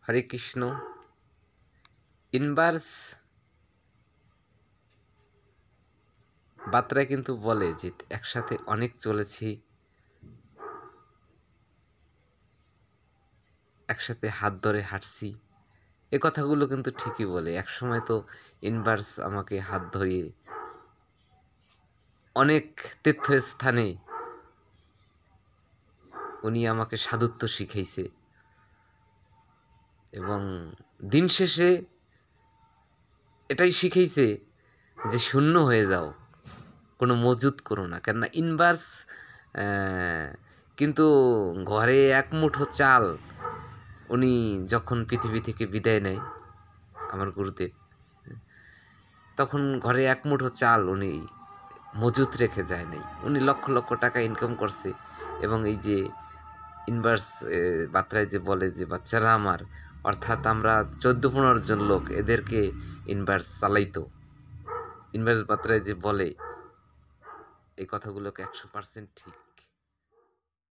হরে Krishna. Inverse বার্তায় কিন্তু বলে যে একসাথে অনেক চলেছি, একসাথে হাত ধরে হাঁটছি। এ কথাগুলো কিন্তু ঠিকই বলে। একসময় তো ইনভার্স আমাকে হাত ধরিয়ে অনেক তীর্থস্থানে উনি আমাকে সাধুত্ব শিখাইছে এবং দিন শেষে এটাই শিখাইছে যে শূন্য হয়ে যাও, কোনো মজুত করো না। কেননা ইনভার্স কিন্তু ঘরে এক মুঠো চাল উনি যখন পৃথিবী থেকে বিদায় নেয় আমার গুরুদেব, তখন ঘরে এক মুঠো চাল উনি মজুত রেখে যায় নাই। উনি লক্ষ লক্ষ টাকা ইনকাম করছে এবং এই যে ইনভার্স বার্তায় যে বলে যে বাচ্চারা আমার, অর্থাৎ আমরা 14-15 জন লোক এদেরকে ইনভার্স চালাইতো। ইনভার্স বার্তায় যে বলে এই কথাগুলোকে 100% ঠিক।